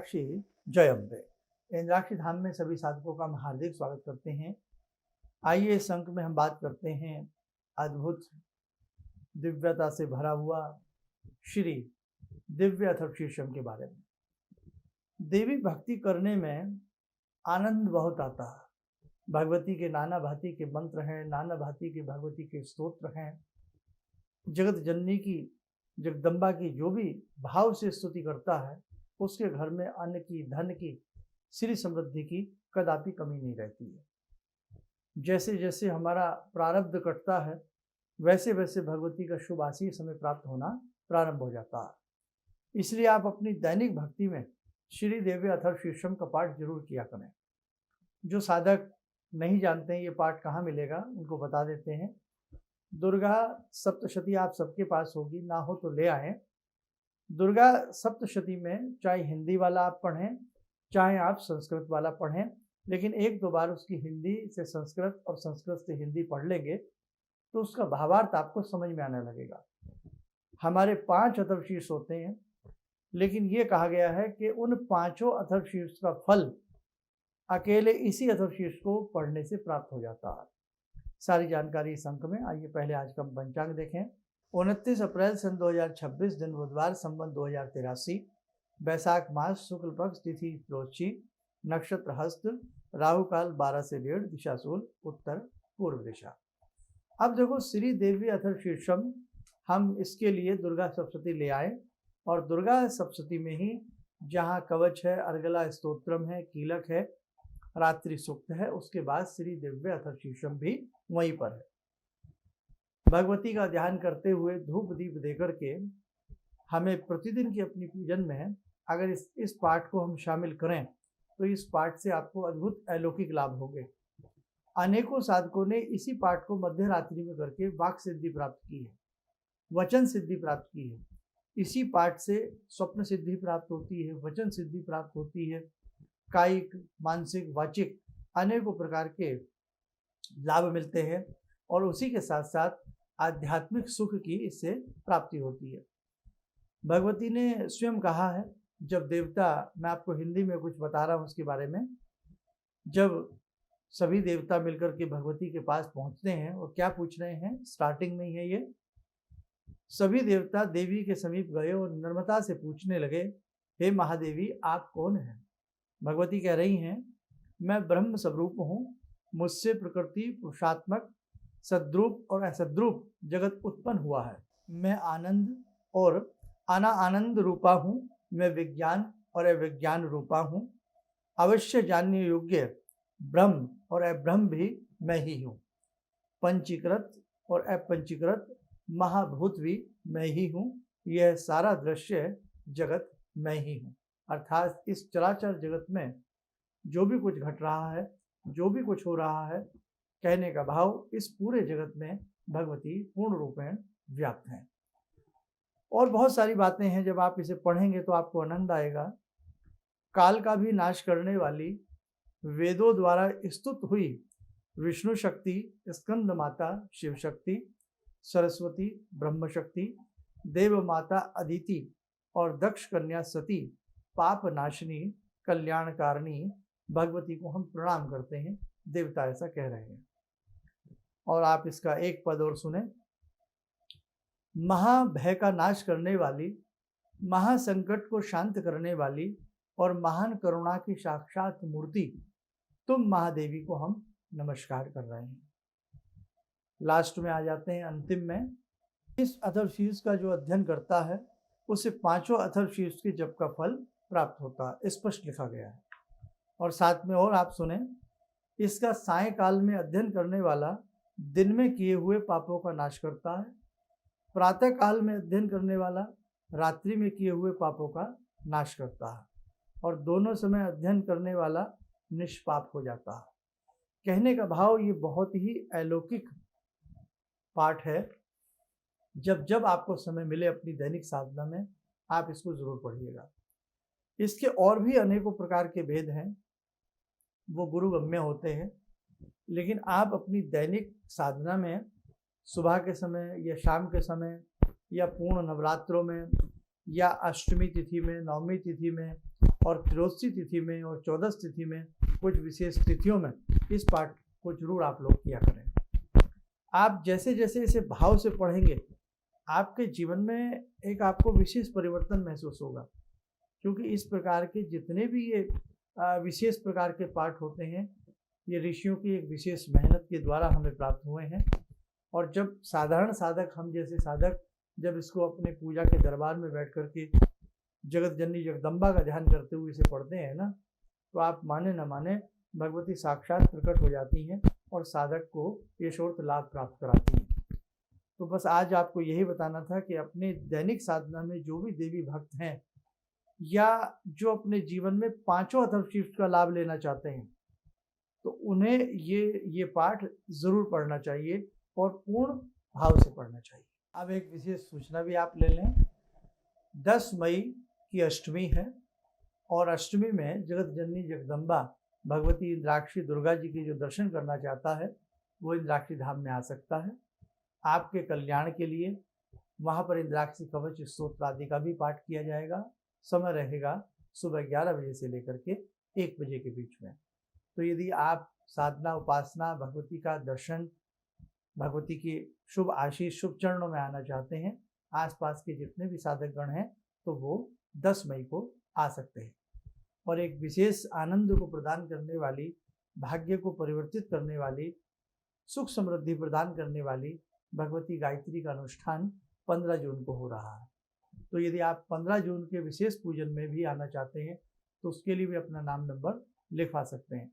इंद्राक्षी जय अम्बे। इंद्राक्षी धाम में सभी साधकों का हम हार्दिक स्वागत करते हैं। आइए इस अंक में हम बात करते हैं अद्भुत दिव्यता से भरा हुआ श्री दिव्य अथर्वशीर्षम के बारे में। देवी भक्ति करने में आनंद बहुत आता है। भगवती के नाना भांति के मंत्र हैं, नाना भांति के भगवती के स्तोत्र हैं। जगत जननी की, जगदम्बा की जो भी भाव से स्तुति करता है उसके घर में अन्न की, धन की, श्री समृद्धि की कदापि कमी नहीं रहती है। जैसे जैसे हमारा प्रारब्ध कटता है वैसे वैसे भगवती का शुभ आशीष हमें प्राप्त होना प्रारंभ हो जाता है। इसलिए आप अपनी दैनिक भक्ति में श्री दिव्य अथर्वशीर्षम का पाठ जरूर किया करें। जो साधक नहीं जानते हैं ये पाठ कहाँ मिलेगा, उनको बता देते हैं। दुर्गा सप्तशती आप सबके पास होगी, ना हो तो ले आएं। दुर्गा सप्तशती में चाहे हिंदी वाला आप पढ़ें, चाहे आप संस्कृत वाला पढ़ें, लेकिन एक दो बार उसकी हिंदी से संस्कृत और संस्कृत से हिंदी पढ़ लेंगे तो उसका भावार्थ आपको समझ में आने लगेगा। हमारे 5 अथर्वशीर्ष होते हैं, लेकिन ये कहा गया है कि उन 5 अथर्वशीर्ष का फल अकेले इसी अथर्वशीर्ष को पढ़ने से प्राप्त हो जाता है। सारी जानकारी इस अंक में। आइए पहले आज का पंचांग देखें। 29 अप्रैल सन 2026 दिन बुधवार, संवत 2083, बैसाख मास, शुक्ल पक्ष, तिथि प्रोची, नक्षत्र हस्त, राहु काल 12 से 1:30, दिशा सूल उत्तर पूर्व दिशा। अब देखो श्री देवी अथर्वशीर्षम, हम इसके लिए दुर्गा सप्तशती ले आए और दुर्गा सप्तशती में ही जहाँ कवच है, अर्गला स्तोत्रम है, कीलक है, रात्रि सूक्त है, उसके बाद श्री दिव्य अथर्वशीर्षम भी वहीं पर है। भगवती का ध्यान करते हुए धूप दीप देकर के हमें प्रतिदिन की अपनी पूजन में अगर इस पाठ को हम शामिल करें तो इस पाठ से आपको अद्भुत अलौकिक लाभ होंगे। अनेकों साधकों ने इसी पाठ को मध्य रात्रि में करके वाक सिद्धि प्राप्त की है, वचन सिद्धि प्राप्त की है। इसी पाठ से स्वप्न सिद्धि प्राप्त होती है, वचन सिद्धि प्राप्त होती है, कायिक, मानसिक, वाचिक अनेकों प्रकार के लाभ मिलते हैं और उसी के साथ साथ आध्यात्मिक सुख की इससे प्राप्ति होती है। भगवती ने स्वयं कहा है, जब देवता, मैं आपको हिंदी में कुछ बता रहा हूँ उसके बारे में, जब सभी देवता मिलकर के भगवती के पास पहुँचते हैं और क्या पूछ रहे हैं, स्टार्टिंग में ही है ये, सभी देवता देवी के समीप गए और नम्रता से पूछने लगे, हे महादेवी आप कौन हैं? भगवती कह रही हैं, मैं ब्रह्म स्वरूप हूँ, मुझसे प्रकृति, पुरुषात्मक, सद्रूप और असद्रूप जगत उत्पन्न हुआ है। मैं आनंद और अनानंद रूपा हूँ, मैं विज्ञान और अविज्ञान रूपा हूँ। अवश्य जानने योग्य ब्रह्म और अब्रह्म भी मैं ही हूँ। पंचीकृत और अपंचीकृत महाभूत भी मैं ही हूँ। यह सारा दृश्य जगत मैं ही हूँ। अर्थात इस चराचर जगत में जो भी कुछ घट रहा है, जो भी कुछ हो रहा है, कहने का भाव इस पूरे जगत में भगवती पूर्ण रूपेण व्याप्त हैं। और बहुत सारी बातें हैं, जब आप इसे पढ़ेंगे तो आपको आनंद आएगा। काल का भी नाश करने वाली, वेदों द्वारा स्तुत हुई विष्णु शक्ति, स्कंद माता शिव शक्ति, सरस्वती ब्रह्म शक्ति, देव माता अदिति और दक्ष कन्या सती, पाप नाशिनी, कल्याणकारिणी भगवती को हम प्रणाम करते हैं। देवता ऐसा कह रहे हैं। और आप इसका एक पद और सुने। महाभय का नाश करने वाली, महासंकट को शांत करने वाली और महान करुणा की साक्षात मूर्ति तुम महादेवी को हम नमस्कार कर रहे हैं। लास्ट में आ जाते हैं, अंतिम में। इस अथर्वशीर्ष का जो अध्ययन करता है उसे 5 अथर्वशीर्ष के जप का फल प्राप्त होता है, स्पष्ट लिखा गया है। और साथ में और आप सुने, इसका सायंकाल में अध्ययन करने वाला दिन में किए हुए पापों का नाश करता है, प्रातः काल में अध्ययन करने वाला रात्रि में किए हुए पापों का नाश करता है, और दोनों समय अध्ययन करने वाला निष्पाप हो जाता है। कहने का भाव ये बहुत ही अलौकिक पाठ है। जब जब आपको समय मिले अपनी दैनिक साधना में आप इसको जरूर पढ़िएगा। इसके और भी अनेकों प्रकार के भेद हैं, वो गुरुगम्य होते हैं, लेकिन आप अपनी दैनिक साधना में सुबह के समय या शाम के समय या पूर्ण नवरात्रों में या अष्टमी तिथि में, नवमी तिथि में और त्रयोदशी तिथि में और 14 तिथि में कुछ विशेष तिथियों में इस पाठ को जरूर आप लोग किया करें। आप जैसे जैसे इसे भाव से पढ़ेंगे आपके जीवन में एक आपको विशेष परिवर्तन महसूस होगा, क्योंकि इस प्रकार के जितने भी ये विशेष प्रकार के पाठ होते हैं ये ऋषियों की एक विशेष मेहनत के द्वारा हमें प्राप्त हुए हैं। और जब साधारण साधक, हम जैसे साधक जब इसको अपने पूजा के दरबार में बैठ कर के जगत जननी जगदम्बा का ध्यान करते हुए इसे पढ़ते हैं ना, तो आप माने न माने भगवती साक्षात प्रकट हो जाती हैं और साधक को यशोर्थ लाभ प्राप्त कराती हैं। तो बस आज आपको यही बताना था कि अपने दैनिक साधना में जो भी देवी भक्त हैं या जो अपने जीवन में पांचों अथर्वशीर्ष का लाभ लेना चाहते हैं, तो उन्हें ये पाठ जरूर पढ़ना चाहिए और पूर्ण भाव से पढ़ना चाहिए। अब एक विशेष सूचना भी आप ले लें, 10 मई की अष्टमी है और अष्टमी में जगत जननी जगदम्बा भगवती इंद्राक्षी दुर्गा जी की जो दर्शन करना चाहता है वो इंद्राक्षी धाम में आ सकता है। आपके कल्याण के लिए वहाँ पर इंद्राक्षी कवच स्तोत्र आदि का भी पाठ किया जाएगा। समय रहेगा सुबह 11 बजे से लेकर के 1 बजे के बीच में। तो यदि आप साधना, उपासना, भगवती का दर्शन, भगवती की शुभ आशीष, शुभ चरणों में आना चाहते हैं, आसपास के जितने भी साधक गण हैं तो वो 10 मई को आ सकते हैं। और एक विशेष आनंद को प्रदान करने वाली, भाग्य को परिवर्तित करने वाली, सुख समृद्धि प्रदान करने वाली भगवती गायत्री का अनुष्ठान 15 जून को हो रहा है। तो यदि आप 15 जून के विशेष पूजन में भी आना चाहते हैं तो उसके लिए भी अपना नाम नंबर लिखवा सकते हैं।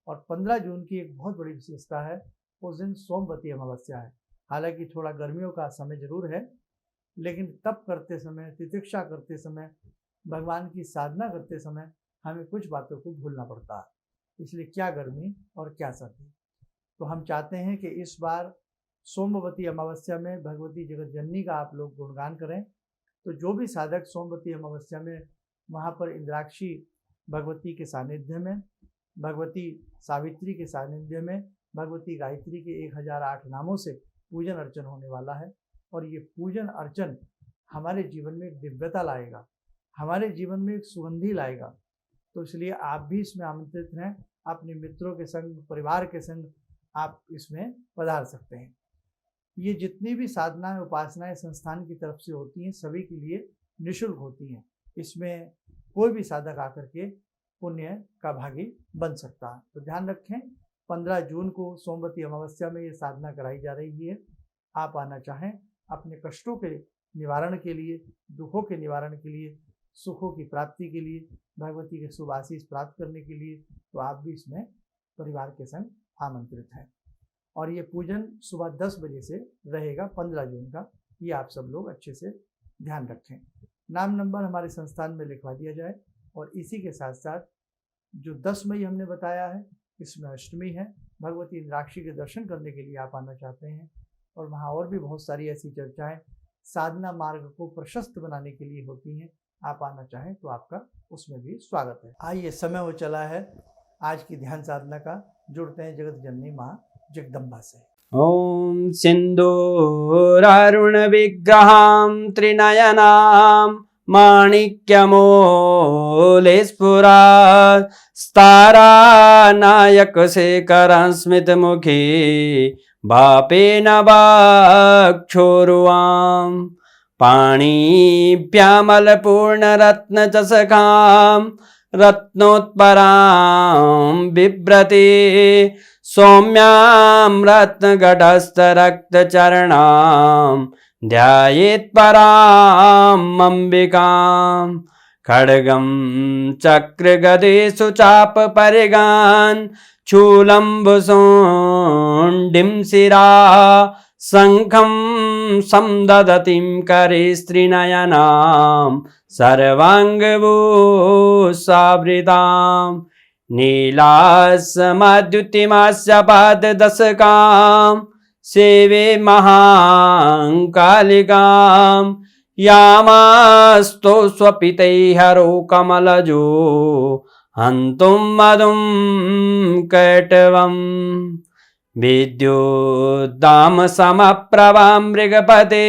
और 15 जून की एक बहुत बड़ी विशेषता है, उस दिन सोमवती अमावस्या है। हालांकि थोड़ा गर्मियों का समय जरूर है, लेकिन तप करते समय, तितिक्षा करते समय, भगवान की साधना करते समय हमें कुछ बातों को भूलना पड़ता है। इसलिए क्या गर्मी और क्या सर्दी। तो हम चाहते हैं कि इस बार सोमवती अमावस्या में भगवती जगत जननी का आप लोग गुणगान करें। तो जो भी साधक सोमवती अमावस्या में वहाँ पर इंद्राक्षी भगवती के सानिध्य में, भगवती सावित्री के सानिध्य में, भगवती गायत्री के 1008 नामों से पूजन अर्चन होने वाला है। और ये पूजन अर्चन हमारे जीवन में एक दिव्यता लाएगा, हमारे जीवन में एक सुगंधी लाएगा। तो इसलिए आप भी इसमें आमंत्रित रहें, अपने मित्रों के संग, परिवार के संग आप इसमें पधार सकते हैं। ये जितनी भी साधनाएं, उपासनाएं संस्थान की तरफ से होती हैं सभी के लिए निःशुल्क होती हैं। इसमें कोई भी साधक आकर के पुण्य का भागी बन सकता है। तो ध्यान रखें, 15 जून को सोमवती अमावस्या में ये साधना कराई जा रही है। आप आना चाहें अपने कष्टों के निवारण के लिए, दुखों के निवारण के लिए, सुखों की प्राप्ति के लिए, भगवती के शुभ आशीष प्राप्त करने के लिए, तो आप भी इसमें परिवार के संग आमंत्रित हैं। और ये पूजन सुबह 10 बजे से रहेगा 15 जून का। ये आप सब लोग अच्छे से ध्यान रखें। नाम नंबर हमारे संस्थान में लिखवा दिया जाए। और इसी के साथ साथ जो 10 मई हमने बताया है, इसमें अष्टमी है। भगवती इंद्राक्षी के दर्शन करने के लिए आप आना चाहते हैं और वहाँ और भी बहुत सारी ऐसी चर्चाएं साधना मार्ग को प्रशस्त बनाने के लिए होती हैं। आप आना चाहें तो आपका उसमें भी स्वागत है। आइए, समय हो चला है आज की ध्यान साधना का। जुड़ते हैं जगत जननी माँ जगदम्बा से। ओम सिंदूरारुण विग्रहां त्रिनयनां माणिक्यमौले स्फुरात् स्तारानायक शेखरं स्मितमुखी भापेन वक्षोरुवां पाणिभ्यामलपूर्णरत्नचषकां रत्नोत्परां बिभ्रति सौम्यां रत्नघटस्थरक्तचरणां ध्यायेत् पराम् अम्बिकां खड्गं चक्रगदेषु चापपरिगान् शूलम्बुशोण्डिं शिरा शङ्खं संदधतीं करे स्त्रीनयनां सर्वाङ्गभूषावृतां नीलास्मद्युतिमास्य पाददशकां सेवे महाकालिकां यामास्तो स्वपितैहरो कमलजो हन्तुं मधुं कैटवम् विद्युद्दाम समप्रभां मृगपते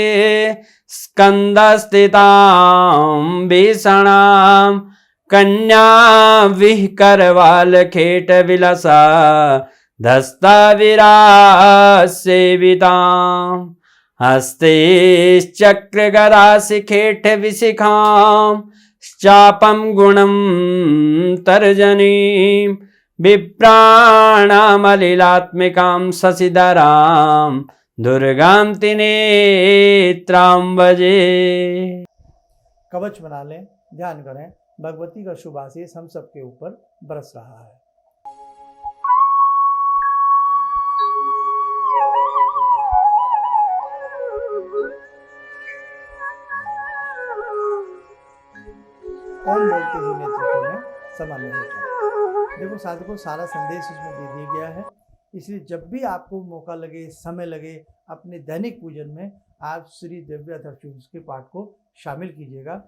स्कन्दस्थितां भीषणां कन्या विहकरवाल खेट विलसा धस्ता विराज सेविताम् हस्ते चक्र गदा शिखेट विशिखां चापम गुणम तर्जनीं विप्राणामलिलात्मिकां शशिधरां दुर्गां त्रिनेत्रां भजे। कवच बना लें, ध्यान करें, भगवती का शुभ आशीष हम सबके ऊपर बरस रहा है। ओम बोलते हुए नेत्र खोलें, सामान्य हो जाए। देखो साधकों, सारा संदेश इसमें दे दिया गया है, इसलिए जब भी आपको मौका लगे, समय लगे, अपने दैनिक पूजन में आप श्री दिव्य अथर्वशीर्ष के पाठ को शामिल कीजिएगा।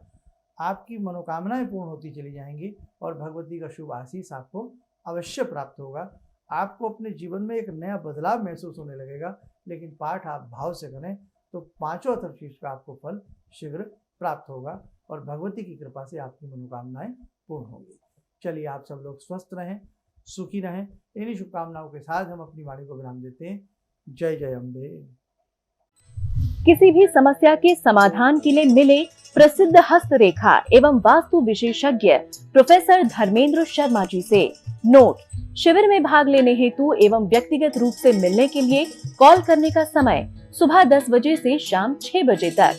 आपकी मनोकामनाएं पूर्ण होती चली जाएंगी और भगवती का शुभ आशीष आपको अवश्य प्राप्त होगा। आपको अपने जीवन में एक नया बदलाव महसूस होने लगेगा। लेकिन पाठ आप भाव से करें तो पांचों अथर्वशीर्ष का आपको फल शीघ्र प्राप्त होगा और भगवती की कृपा से आपकी मनोकामनाएं पूर्ण होंगी। चलिए, आप सब लोग स्वस्थ रहें, सुखी रहें। इन्हीं शुभकामनाओं के साथ हम अपनी वाणी को विराम देते हैं। जय जय अम्बे। किसी भी समस्या के समाधान के लिए मिले प्रसिद्ध हस्तरेखा एवं वास्तु विशेषज्ञ प्रोफेसर धर्मेंद्र शर्मा जी से। नोट: शिविर में भाग लेने हेतु एवं व्यक्तिगत रूप से मिलने के लिए कॉल करने का समय सुबह 10 बजे से शाम 6 बजे तक।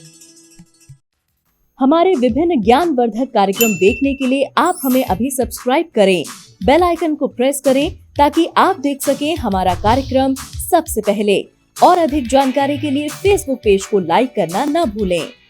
हमारे विभिन्न ज्ञानवर्धक कार्यक्रम देखने के लिए आप हमें अभी सब्सक्राइब करें, बेल आइकन को प्रेस करें ताकि आप देख सकें हमारा कार्यक्रम सबसे पहले। और अधिक जानकारी के लिए फेसबुक पेज को लाइक करना न भूलें।